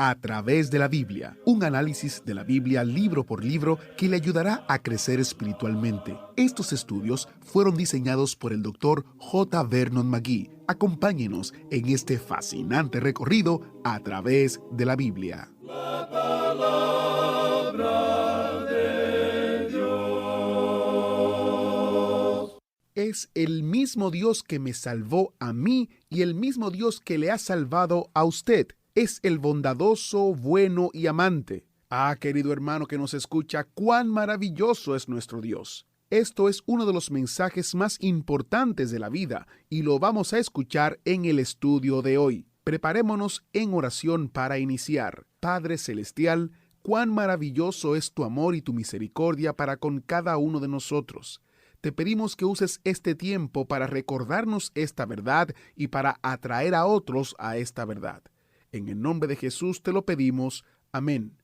A través de la Biblia, un análisis de la Biblia libro por libro que le ayudará a crecer espiritualmente. Estos estudios fueron diseñados por el Dr. J. Vernon McGee. Acompáñenos en este fascinante recorrido a través de la Biblia. La palabra de Dios. Es el mismo Dios que me salvó a mí y el mismo Dios que le ha salvado a usted. Es el bondadoso, bueno y amante. Ah, querido hermano que nos escucha, cuán maravilloso es nuestro Dios. Esto es uno de los mensajes más importantes de la vida y lo vamos a escuchar en el estudio de hoy. Preparémonos en oración para iniciar. Padre Celestial, cuán maravilloso es tu amor y tu misericordia para con cada uno de nosotros. Te pedimos que uses este tiempo para recordarnos esta verdad y para atraer a otros a esta verdad. En el nombre de Jesús te lo pedimos. Amén.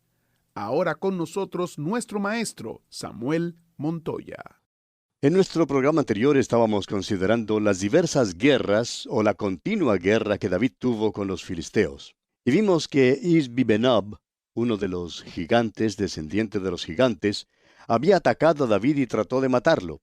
Ahora con nosotros nuestro maestro, Samuel Montoya. En nuestro programa anterior estábamos considerando las diversas guerras o la continua guerra que David tuvo con los filisteos. Y vimos que Isbi-Benob, uno de los gigantes, descendiente de los gigantes, había atacado a David y trató de matarlo.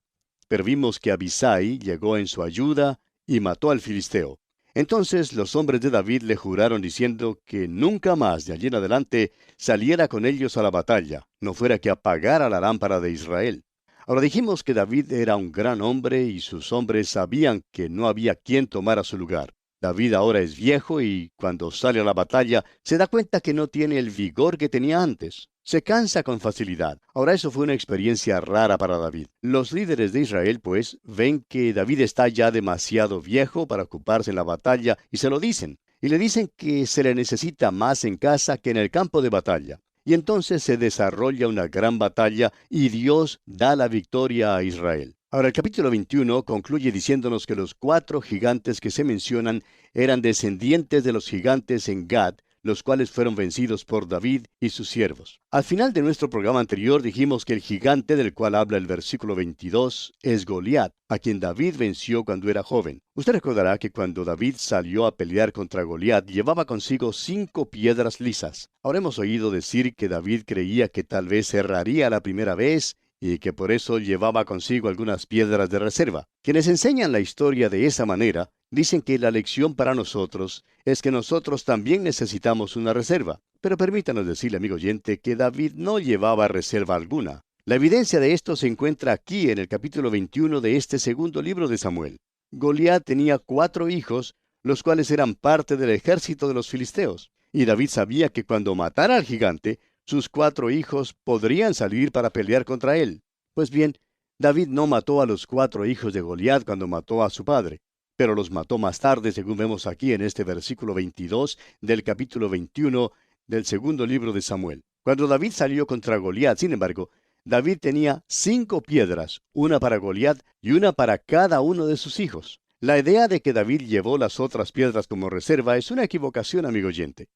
Pero vimos que Abisai llegó en su ayuda y mató al filisteo. Entonces los hombres de David le juraron diciendo que nunca más de allí en adelante saliera con ellos a la batalla, no fuera que apagara la lámpara de Israel. Ahora dijimos que David era un gran hombre y sus hombres sabían que no había quien tomara su lugar. David ahora es viejo y cuando sale a la batalla se da cuenta que no tiene el vigor que tenía antes. Se cansa con facilidad. Ahora eso fue una experiencia rara para David. Los líderes de Israel, pues, ven que David está ya demasiado viejo para ocuparse en la batalla y se lo dicen. Y le dicen que se le necesita más en casa que en el campo de batalla. Y entonces se desarrolla una gran batalla y Dios da la victoria a Israel. Ahora el capítulo 21 concluye diciéndonos que los 4 gigantes que se mencionan eran descendientes de los gigantes en Gad, los cuales fueron vencidos por David y sus siervos. Al final de nuestro programa anterior dijimos que el gigante del cual habla el versículo 22 es Goliat, a quien David venció cuando era joven. Usted recordará que cuando David salió a pelear contra Goliat llevaba consigo 5 piedras lisas. Ahora hemos oído decir que David creía que tal vez erraría la primera vez y que por eso llevaba consigo algunas piedras de reserva. Quienes enseñan la historia de esa manera dicen que la lección para nosotros es que nosotros también necesitamos una reserva. Pero permítanos decirle, amigo oyente, que David no llevaba reserva alguna. La evidencia de esto se encuentra aquí en el capítulo 21 de este segundo libro de Samuel. Goliat tenía 4 hijos, los cuales eran parte del ejército de los filisteos. Y David sabía que cuando matara al gigante, sus 4 hijos podrían salir para pelear contra él. Pues bien, David no mató a los 4 hijos de Goliat cuando mató a su padre, pero los mató más tarde, según vemos aquí en este versículo 22 del capítulo 21 del segundo libro de Samuel. Cuando David salió contra Goliat, sin embargo, David tenía 5 piedras, una para Goliat y una para cada uno de sus hijos. La idea de que David llevó las otras piedras como reserva es una equivocación, amigo oyente.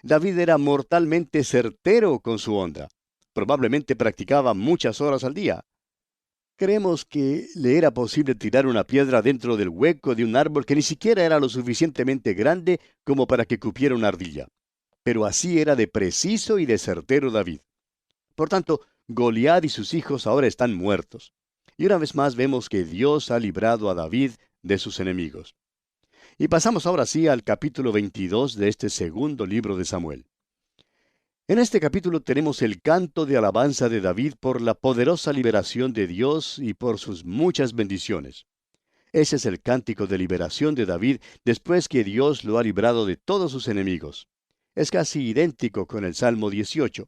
David era mortalmente certero con su honda. Probablemente practicaba muchas horas al día. Creemos que le era posible tirar una piedra dentro del hueco de un árbol que ni siquiera era lo suficientemente grande como para que cupiera una ardilla. Pero así era de preciso y de certero David. Por tanto, Goliat y sus hijos ahora están muertos. Y una vez más vemos que Dios ha librado a David de sus enemigos. Y pasamos ahora sí al capítulo 22 de este segundo libro de Samuel. En este capítulo tenemos el canto de alabanza de David por la poderosa liberación de Dios y por sus muchas bendiciones. Ese es el cántico de liberación de David después que Dios lo ha librado de todos sus enemigos. Es casi idéntico con el Salmo 18.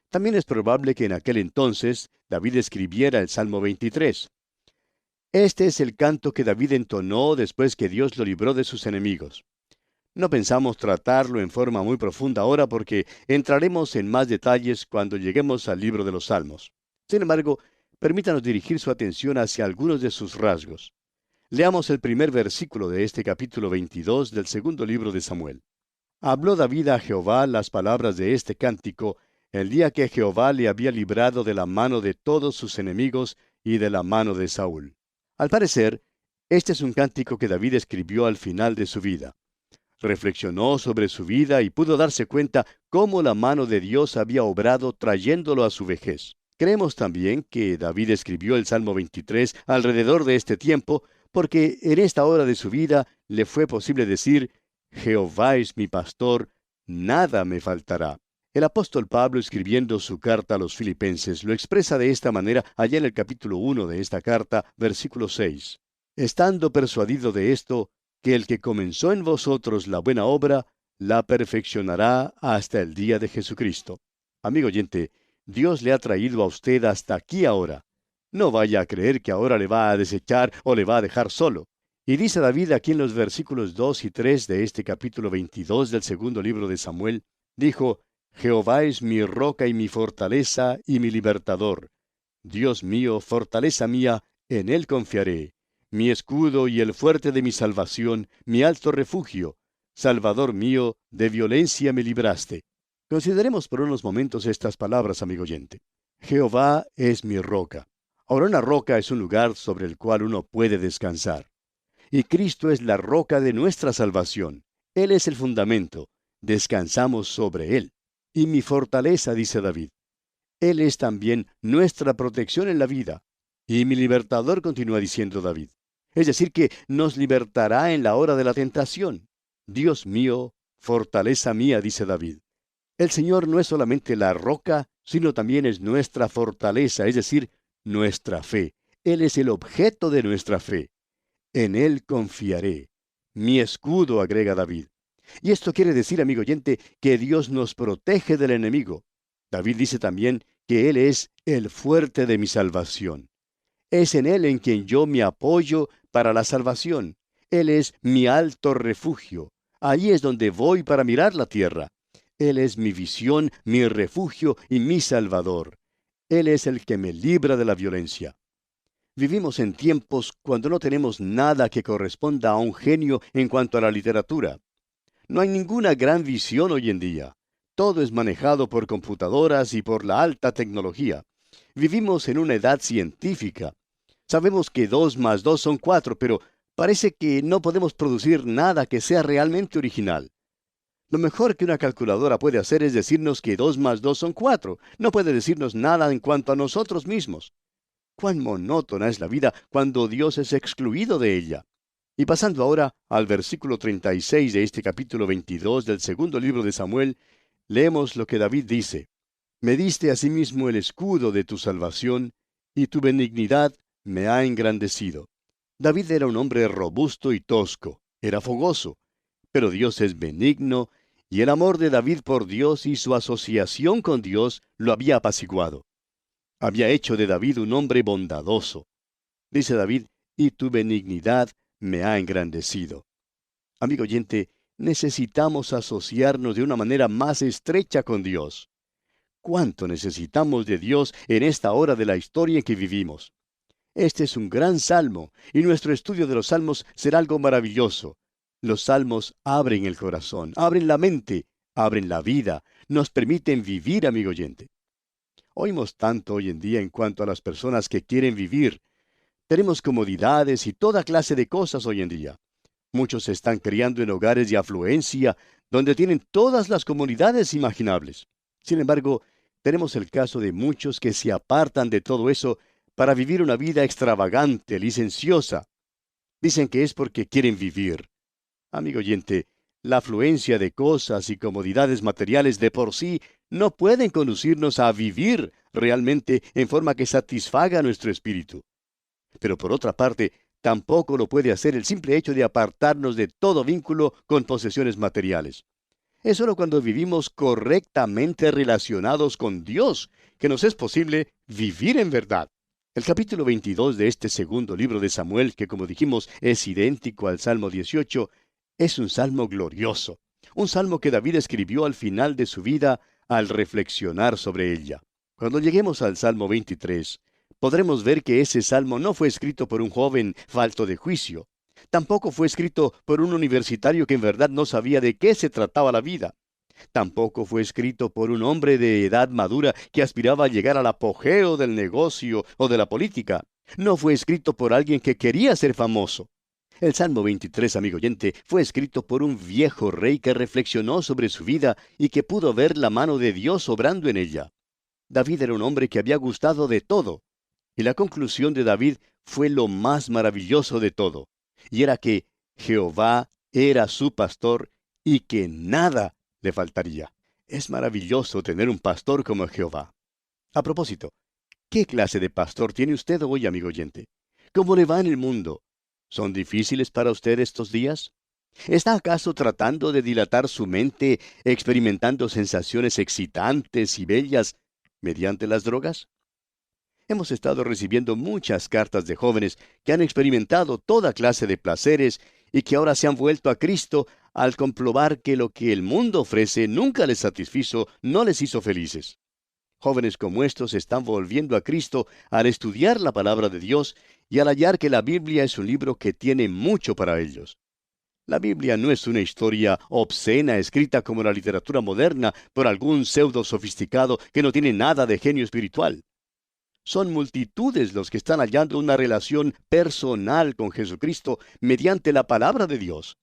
También es probable que en aquel entonces David escribiera el Salmo 23. Este es el canto que David entonó después que Dios lo libró de sus enemigos. No pensamos tratarlo en forma muy profunda ahora porque entraremos en más detalles cuando lleguemos al libro de los Salmos. Sin embargo, permítanos dirigir su atención hacia algunos de sus rasgos. Leamos el primer versículo de este capítulo 22 del segundo libro de Samuel. Habló David a Jehová las palabras de este cántico el día que Jehová le había librado de la mano de todos sus enemigos y de la mano de Saúl. Al parecer, este es un cántico que David escribió al final de su vida. reflexionó sobre su vida y pudo darse cuenta cómo la mano de Dios había obrado trayéndolo a su vejez. Creemos también que David escribió el Salmo 23 alrededor de este tiempo, porque en esta hora de su vida le fue posible decir: Jehová es mi pastor, nada me faltará. El apóstol Pablo, escribiendo su carta a los Filipenses, lo expresa de esta manera allá en el capítulo 1 de esta carta, versículo 6. Estando persuadido de esto, que el que comenzó en vosotros la buena obra, la perfeccionará hasta el día de Jesucristo. Amigo oyente, Dios le ha traído a usted hasta aquí ahora. No vaya a creer que ahora le va a desechar o le va a dejar solo. Y dice David aquí en los versículos 2 y 3 de este capítulo 22 del segundo libro de Samuel, dijo: Jehová es mi roca y mi fortaleza y mi libertador. Dios mío, fortaleza mía, en él confiaré. Mi escudo y el fuerte de mi salvación, mi alto refugio. Salvador mío, de violencia me libraste. Consideremos por unos momentos estas palabras, amigo oyente. Jehová es mi roca. Ahora, una roca es un lugar sobre el cual uno puede descansar. Y Cristo es la roca de nuestra salvación. Él es el fundamento. Descansamos sobre Él. Y mi fortaleza, dice David. Él es también nuestra protección en la vida. Y mi libertador, continúa diciendo David. Es decir, que nos libertará en la hora de la tentación. Dios mío, fortaleza mía, dice David. El Señor no es solamente la roca, sino también es nuestra fortaleza, es decir, nuestra fe. Él es el objeto de nuestra fe. En Él confiaré. Mi escudo, agrega David. Y esto quiere decir, amigo oyente, que Dios nos protege del enemigo. David dice también que Él es el fuerte de mi salvación. Es en Él en quien yo me apoyo para la salvación. Él es mi alto refugio. Allí es donde voy para mirar la tierra. Él es mi visión, mi refugio y mi salvador. Él es el que me libra de la violencia. Vivimos en tiempos cuando no tenemos nada que corresponda a un genio en cuanto a la literatura. No hay ninguna gran visión hoy en día. Todo es manejado por computadoras y por la alta tecnología. Vivimos en una edad científica. Sabemos que 2 más 2 son 4, pero parece que no podemos producir nada que sea realmente original. Lo mejor que una calculadora puede hacer es decirnos que 2 más 2 son 4. No puede decirnos nada en cuanto a nosotros mismos. Cuán monótona es la vida cuando Dios es excluido de ella. Y pasando ahora al versículo 36 de este capítulo 22 del segundo libro de Samuel, leemos lo que David dice: Me diste asimismo el escudo de tu salvación, y tu benignidad me ha engrandecido. David era un hombre robusto y tosco, era fogoso, pero Dios es benigno, y el amor de David por Dios y su asociación con Dios lo había apaciguado. Había hecho de David un hombre bondadoso. Dice David: y tu benignidad me ha engrandecido. Amigo oyente, necesitamos asociarnos de una manera más estrecha con Dios. ¿Cuánto necesitamos de Dios en esta hora de la historia en que vivimos? Este es un gran salmo, y nuestro estudio de los salmos será algo maravilloso. Los salmos abren el corazón, abren la mente, abren la vida, nos permiten vivir, amigo oyente. Oímos tanto hoy en día en cuanto a las personas que quieren vivir. Tenemos comodidades y toda clase de cosas hoy en día. Muchos se están criando en hogares de afluencia, donde tienen todas las comodidades imaginables. Sin embargo, tenemos el caso de muchos que se apartan de todo eso para vivir una vida extravagante, licenciosa. Dicen que es porque quieren vivir. Amigo oyente, la afluencia de cosas y comodidades materiales de por sí no pueden conducirnos a vivir realmente en forma que satisfaga nuestro espíritu. Pero por otra parte, tampoco lo puede hacer el simple hecho de apartarnos de todo vínculo con posesiones materiales. Es solo cuando vivimos correctamente relacionados con Dios que nos es posible vivir en verdad. El capítulo 22 de este segundo libro de Samuel, que como dijimos es idéntico al Salmo 18, es un salmo glorioso, un salmo que David escribió al final de su vida al reflexionar sobre ella. Cuando lleguemos al Salmo 23, podremos ver que ese salmo no fue escrito por un joven falto de juicio. Tampoco fue escrito por un universitario que en verdad no sabía de qué se trataba la vida. Tampoco fue escrito por un hombre de edad madura que aspiraba a llegar al apogeo del negocio o de la política. No fue escrito por alguien que quería ser famoso. El Salmo 23, amigo oyente, fue escrito por un viejo rey que reflexionó sobre su vida y que pudo ver la mano de Dios obrando en ella. David era un hombre que había gustado de todo, y la conclusión de David fue lo más maravilloso de todo, y era que Jehová era su pastor y que nada le faltaría. Es maravilloso tener un pastor como Jehová. A propósito, ¿qué clase de pastor tiene usted hoy, amigo oyente? ¿Cómo le va en el mundo? ¿Son difíciles para usted estos días? ¿Está acaso tratando de dilatar su mente, experimentando sensaciones excitantes y bellas mediante las drogas? Hemos estado recibiendo muchas cartas de jóvenes que han experimentado toda clase de placeres y que ahora se han vuelto a Cristo al comprobar que lo que el mundo ofrece nunca les satisfizo, no les hizo felices. Jóvenes como estos se están volviendo a Cristo al estudiar la palabra de Dios y al hallar que la Biblia es un libro que tiene mucho para ellos. La Biblia no es una historia obscena escrita como la literatura moderna por algún pseudo sofisticado que no tiene nada de genio espiritual. Son multitudes los que están hallando una relación personal con Jesucristo mediante la palabra de Dios.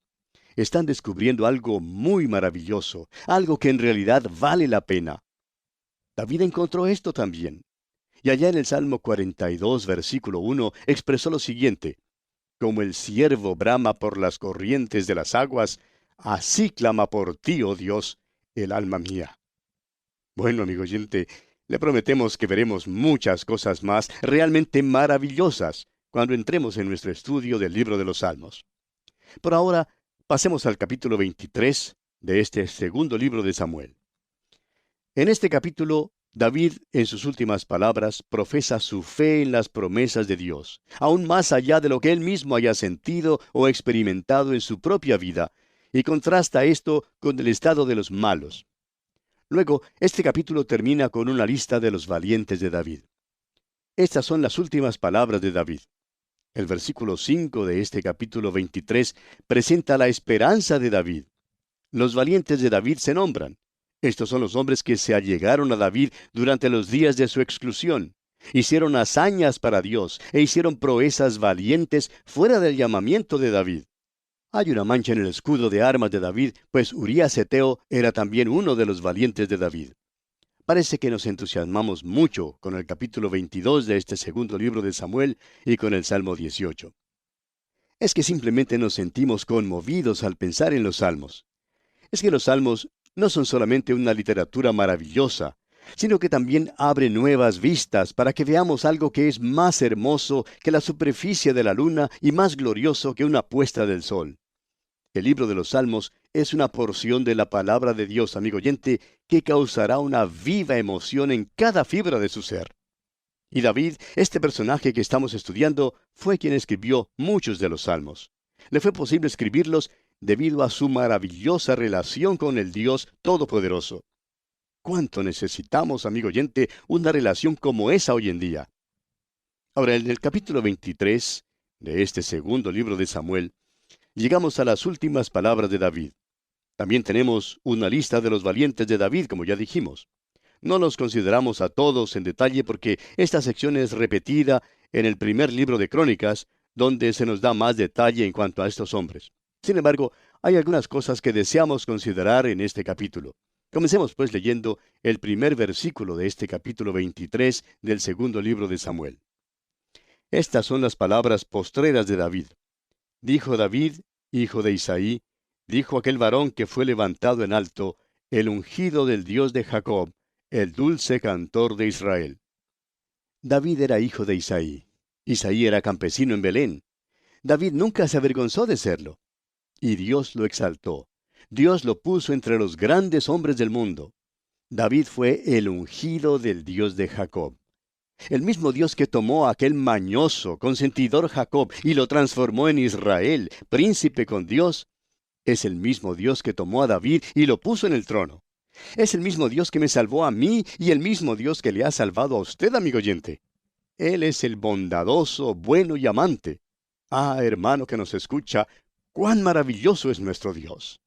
Están descubriendo algo muy maravilloso, algo que en realidad vale la pena. David encontró esto también. Y allá en el Salmo 42, versículo 1, expresó lo siguiente: Como el ciervo brama por las corrientes de las aguas, así clama por ti, oh Dios, el alma mía. Bueno, amigo oyente, le prometemos que veremos muchas cosas más realmente maravillosas cuando entremos en nuestro estudio del libro de los Salmos. Por ahora, pasemos al capítulo 23 de este segundo libro de Samuel. En este capítulo, David, en sus últimas palabras, profesa su fe en las promesas de Dios, aún más allá de lo que él mismo haya sentido o experimentado en su propia vida, y contrasta esto con el estado de los malos. Luego, este capítulo termina con una lista de los valientes de David. Estas son las últimas palabras de David. El versículo 5 de este capítulo 23 presenta la esperanza de David. Los valientes de David se nombran. Estos son los hombres que se allegaron a David durante los días de su exclusión. Hicieron hazañas para Dios e hicieron proezas valientes fuera del llamamiento de David. Hay una mancha en el escudo de armas de David, pues Urías Heteo era también uno de los valientes de David. Parece que nos entusiasmamos mucho con el capítulo 22 de este segundo libro de Samuel y con el Salmo 18. Es que simplemente nos sentimos conmovidos al pensar en los salmos. Es que los salmos no son solamente una literatura maravillosa, sino que también abre nuevas vistas para que veamos algo que es más hermoso que la superficie de la luna y más glorioso que una puesta del sol. El libro de los Salmos es una porción de la palabra de Dios, amigo oyente, que causará una viva emoción en cada fibra de su ser. Y David, este personaje que estamos estudiando, fue quien escribió muchos de los Salmos. Le fue posible escribirlos debido a su maravillosa relación con el Dios Todopoderoso. ¿Cuánto necesitamos, amigo oyente, una relación como esa hoy en día? Ahora, en el capítulo 23 de este segundo libro de Samuel, llegamos a las últimas palabras de David. También tenemos una lista de los valientes de David, como ya dijimos. No los consideramos a todos en detalle porque esta sección es repetida en el primer libro de Crónicas, donde se nos da más detalle en cuanto a estos hombres. Sin embargo, hay algunas cosas que deseamos considerar en este capítulo. Comencemos pues leyendo el primer versículo de este capítulo 23 del segundo libro de Samuel. Estas son las palabras postreras de David. Dijo David, hijo de Isaí, dijo aquel varón que fue levantado en alto, el ungido del Dios de Jacob, el dulce cantor de Israel. David era hijo de Isaí. Isaí era campesino en Belén. David nunca se avergonzó de serlo. Y Dios lo exaltó. Dios lo puso entre los grandes hombres del mundo. David fue el ungido del Dios de Jacob. El mismo Dios que tomó a aquel mañoso, consentidor Jacob y lo transformó en Israel, príncipe con Dios, es el mismo Dios que tomó a David y lo puso en el trono. Es el mismo Dios que me salvó a mí y el mismo Dios que le ha salvado a usted, amigo oyente. Él es el bondadoso, bueno y amante. Ah, hermano que nos escucha, cuán maravilloso es nuestro Dios.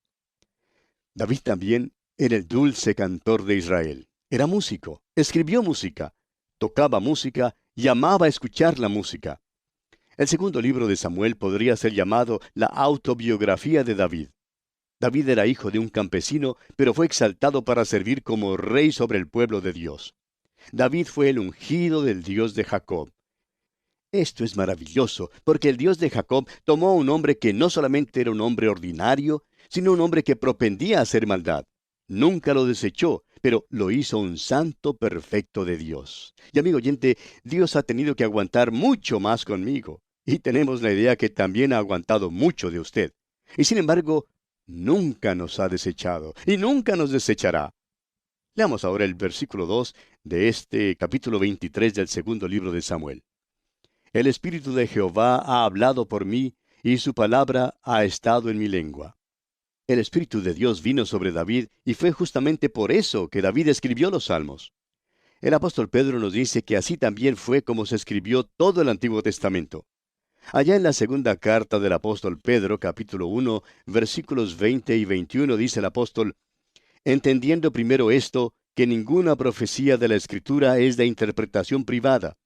David también era el dulce cantor de Israel. Era músico, escribió música, tocaba música y amaba escuchar la música. El segundo libro de Samuel podría ser llamado la autobiografía de David. David era hijo de un campesino, pero fue exaltado para servir como rey sobre el pueblo de Dios. David fue el ungido del Dios de Jacob. Esto es maravilloso, porque el Dios de Jacob tomó a un hombre que no solamente era un hombre ordinario, sino un hombre que propendía a hacer maldad. Nunca lo desechó, pero lo hizo un santo perfecto de Dios. Y amigo oyente, Dios ha tenido que aguantar mucho más conmigo. Y tenemos la idea que también ha aguantado mucho de usted. Y sin embargo, nunca nos ha desechado y nunca nos desechará. Leamos ahora el versículo 2 de este capítulo 23 del segundo libro de Samuel. El Espíritu de Jehová ha hablado por mí, y su palabra ha estado en mi lengua. El Espíritu de Dios vino sobre David, y fue justamente por eso que David escribió los Salmos. El apóstol Pedro nos dice que así también fue como se escribió todo el Antiguo Testamento. Allá en la segunda carta del apóstol Pedro, capítulo 1, versículos 20 y 21, dice el apóstol: entendiendo primero esto, que ninguna profecía de la Escritura es de interpretación privada,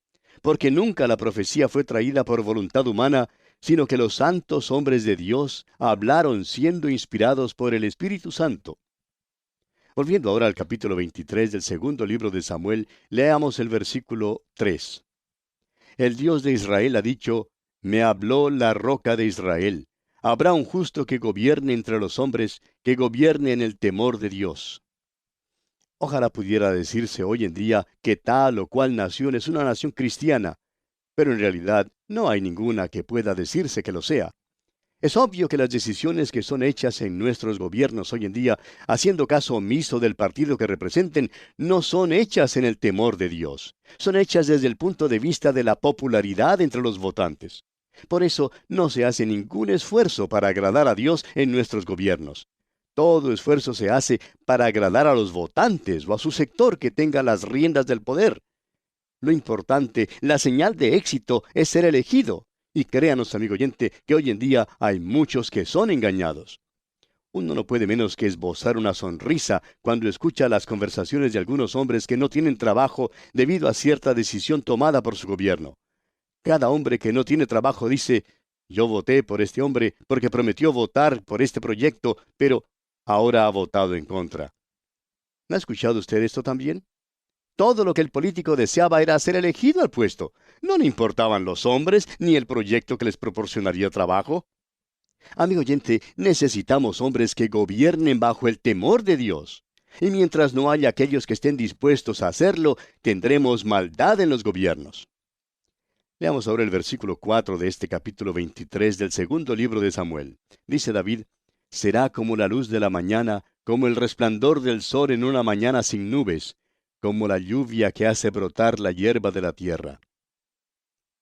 porque nunca la profecía fue traída por voluntad humana, sino que los santos hombres de Dios hablaron siendo inspirados por el Espíritu Santo. Volviendo ahora al capítulo 23 del segundo libro de Samuel, leamos el versículo 3. El Dios de Israel ha dicho: me habló la roca de Israel. Habrá un justo que gobierne entre los hombres, que gobierne en el temor de Dios. Ojalá pudiera decirse hoy en día que tal o cual nación es una nación cristiana, pero en realidad no hay ninguna que pueda decirse que lo sea. Es obvio que las decisiones que son hechas en nuestros gobiernos hoy en día, haciendo caso omiso del partido que representen, no son hechas en el temor de Dios. Son hechas desde el punto de vista de la popularidad entre los votantes. Por eso no se hace ningún esfuerzo para agradar a Dios en nuestros gobiernos. Todo esfuerzo se hace para agradar a los votantes o a su sector que tenga las riendas del poder. Lo importante, la señal de éxito, es ser elegido. Y créanos, amigo oyente, que hoy en día hay muchos que son engañados. Uno no puede menos que esbozar una sonrisa cuando escucha las conversaciones de algunos hombres que no tienen trabajo debido a cierta decisión tomada por su gobierno. Cada hombre que no tiene trabajo dice: yo voté por este hombre porque prometió votar por este proyecto, pero ahora ha votado en contra. ¿No ha escuchado usted esto también? Todo lo que el político deseaba era ser elegido al puesto. No le importaban los hombres ni el proyecto que les proporcionaría trabajo. Amigo oyente, necesitamos hombres que gobiernen bajo el temor de Dios. Y mientras no haya aquellos que estén dispuestos a hacerlo, tendremos maldad en los gobiernos. Leamos ahora el versículo 4 de este capítulo 23 del segundo libro de Samuel. Dice David: será como la luz de la mañana, como el resplandor del sol en una mañana sin nubes, como la lluvia que hace brotar la hierba de la tierra.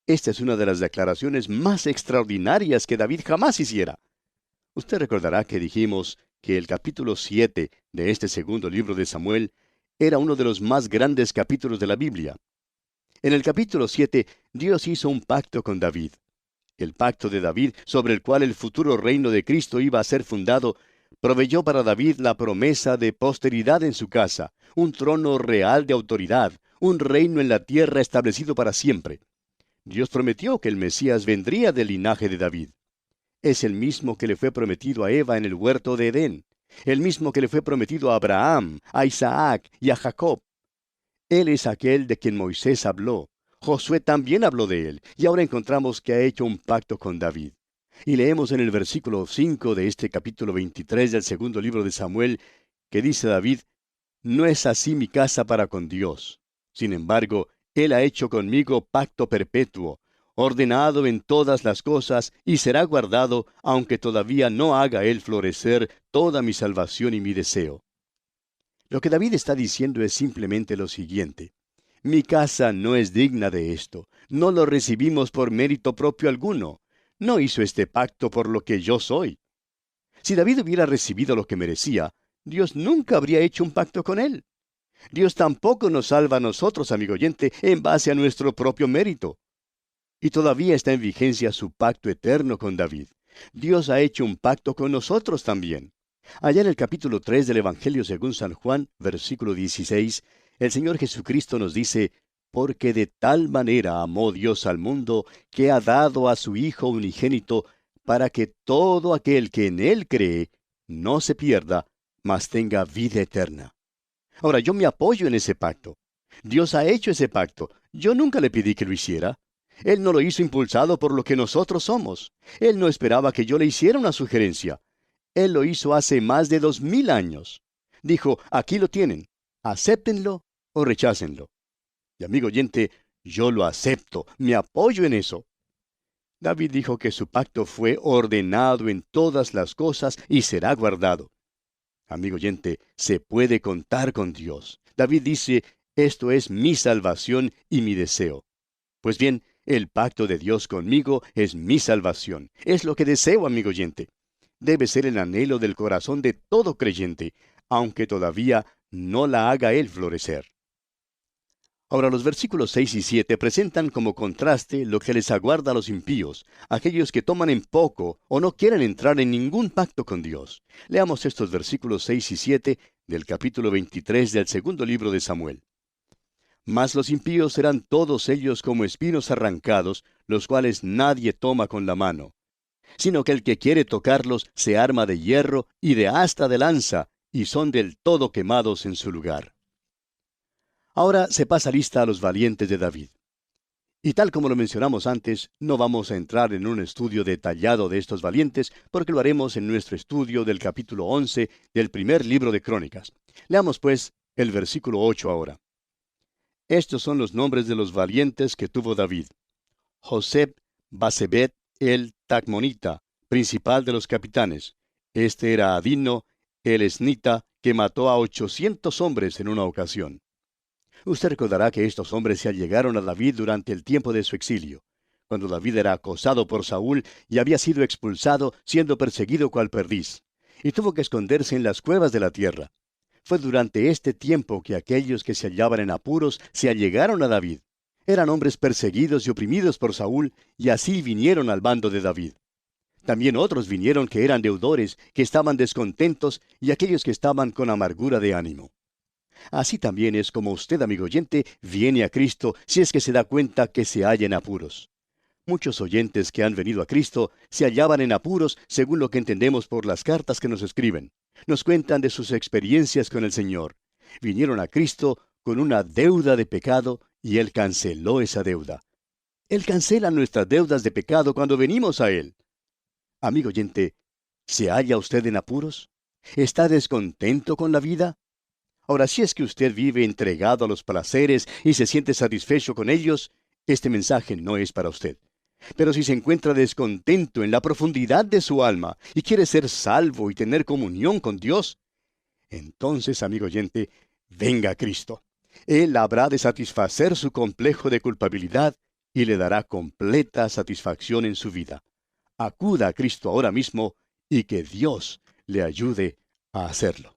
Esta es una de las declaraciones más extraordinarias que David jamás hiciera. Usted recordará que dijimos que el capítulo 7 de este segundo libro de Samuel era uno de los más grandes capítulos de la Biblia. En el capítulo 7, Dios hizo un pacto con David. El pacto de David, sobre el cual el futuro reino de Cristo iba a ser fundado, proveyó para David la promesa de posteridad en su casa, un trono real de autoridad, un reino en la tierra establecido para siempre. Dios prometió que el Mesías vendría del linaje de David. Es el mismo que le fue prometido a Eva en el huerto de Edén, el mismo que le fue prometido a Abraham, a Isaac y a Jacob. Él es aquel de quien Moisés habló. Josué también habló de él, y ahora encontramos que ha hecho un pacto con David. Y leemos en el versículo 5 de este capítulo 23 del segundo libro de Samuel, que dice David: no es así mi casa para con Dios. Sin embargo, Él ha hecho conmigo pacto perpetuo, ordenado en todas las cosas, y será guardado, aunque todavía no haga Él florecer toda mi salvación y mi deseo. Lo que David está diciendo es simplemente lo siguiente: mi casa no es digna de esto, no lo recibimos por mérito propio alguno, no hizo este pacto por lo que yo soy. Si David hubiera recibido lo que merecía, Dios nunca habría hecho un pacto con él. Dios tampoco nos salva a nosotros, amigo oyente, en base a nuestro propio mérito. Y todavía está en vigencia su pacto eterno con David. Dios ha hecho un pacto con nosotros también. Allá en el capítulo 3 del Evangelio según San Juan, versículo 16, el Señor Jesucristo nos dice: Porque de tal manera amó Dios al mundo, que ha dado a su Hijo unigénito, para que todo aquel que en Él cree no se pierda, mas tenga vida eterna. Ahora, yo me apoyo en ese pacto. Dios ha hecho ese pacto. Yo nunca le pedí que lo hiciera. Él no lo hizo impulsado por lo que nosotros somos. Él no esperaba que yo le hiciera una sugerencia. Él lo hizo hace más de 2000 años. Dijo, aquí lo tienen. Acéptenlo o rechácenlo. Y amigo oyente, yo lo acepto, me apoyo en eso. David dijo que su pacto fue ordenado en todas las cosas y será guardado. Amigo oyente, se puede contar con Dios. David dice, esto es mi salvación y mi deseo. Pues bien, el pacto de Dios conmigo es mi salvación. Es lo que deseo, amigo oyente. Debe ser el anhelo del corazón de todo creyente, aunque todavía no la haga él florecer. Ahora los versículos 6 y 7 presentan como contraste lo que les aguarda a los impíos, aquellos que toman en poco o no quieren entrar en ningún pacto con Dios. Leamos estos versículos 6 y 7 del capítulo 23 del segundo libro de Samuel. Mas los impíos serán todos ellos como espinos arrancados, los cuales nadie toma con la mano, sino que el que quiere tocarlos se arma de hierro y de asta de lanza, y son del todo quemados en su lugar. Ahora se pasa lista a los valientes de David. Y tal como lo mencionamos antes, no vamos a entrar en un estudio detallado de estos valientes, porque lo haremos en nuestro estudio del capítulo 11 del primer libro de Crónicas. Leamos pues el versículo 8 ahora. Estos son los nombres de los valientes que tuvo David: Joseb Basebet el Tacmonita, principal de los capitanes. Este era Adino, el esnita, que mató a 800 hombres en una ocasión. Usted recordará que estos hombres se allegaron a David durante el tiempo de su exilio, cuando David era acosado por Saúl y había sido expulsado, siendo perseguido cual perdiz, y tuvo que esconderse en las cuevas de la tierra. Fue durante este tiempo que aquellos que se hallaban en apuros se allegaron a David. Eran hombres perseguidos y oprimidos por Saúl, y así vinieron al bando de David. También otros vinieron que eran deudores, que estaban descontentos, y aquellos que estaban con amargura de ánimo. Así también es como usted, amigo oyente, viene a Cristo si es que se da cuenta que se halla en apuros. Muchos oyentes que han venido a Cristo se hallaban en apuros según lo que entendemos por las cartas que nos escriben. Nos cuentan de sus experiencias con el Señor. Vinieron a Cristo con una deuda de pecado y Él canceló esa deuda. Él cancela nuestras deudas de pecado cuando venimos a Él. Amigo oyente, ¿se halla usted en apuros? ¿Está descontento con la vida? Ahora, si es que usted vive entregado a los placeres y se siente satisfecho con ellos, este mensaje no es para usted. Pero si se encuentra descontento en la profundidad de su alma y quiere ser salvo y tener comunión con Dios, entonces, amigo oyente, venga a Cristo. Él habrá de satisfacer su complejo de culpabilidad y le dará completa satisfacción en su vida. Acuda a Cristo ahora mismo y que Dios le ayude a hacerlo.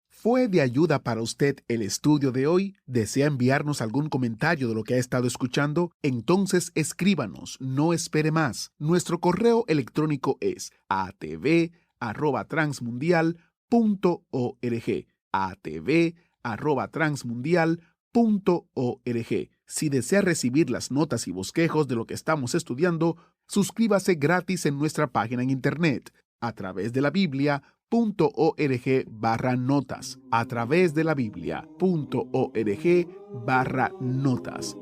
¿Fue de ayuda para usted el estudio de hoy? ¿Desea enviarnos algún comentario de lo que ha estado escuchando? Entonces escríbanos, no espere más. Nuestro correo electrónico es atv@transmundial.org. atv@transmundial.org. Si desea recibir las notas y bosquejos de lo que estamos estudiando, suscríbase gratis en nuestra página en internet a través de la Biblia.org/notas, a través de la Biblia.org/notas.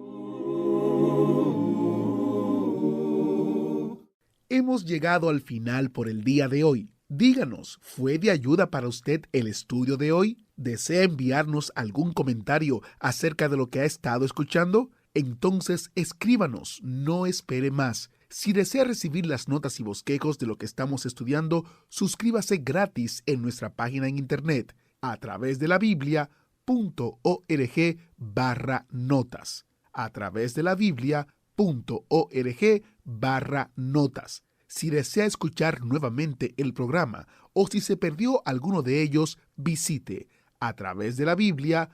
Hemos llegado al final por el día de hoy. Díganos, ¿fue de ayuda para usted el estudio de hoy? ¿Desea enviarnos algún comentario acerca de lo que ha estado escuchando? Entonces escríbanos, no espere más. Si desea recibir las notas y bosquejos de lo que estamos estudiando, suscríbase gratis en nuestra página en internet a través de la Biblia.org/notas. A través de la Biblia.org/notas. Si desea escuchar nuevamente el programa o si se perdió alguno de ellos, visite a través de la Biblia.org.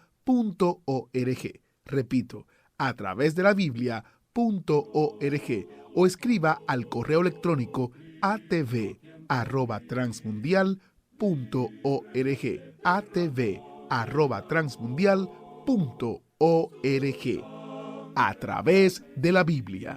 Repito, a través de la Biblia.org o escriba al correo electrónico atv@transmundial.org. atv@transmundial.org. a través de la Biblia.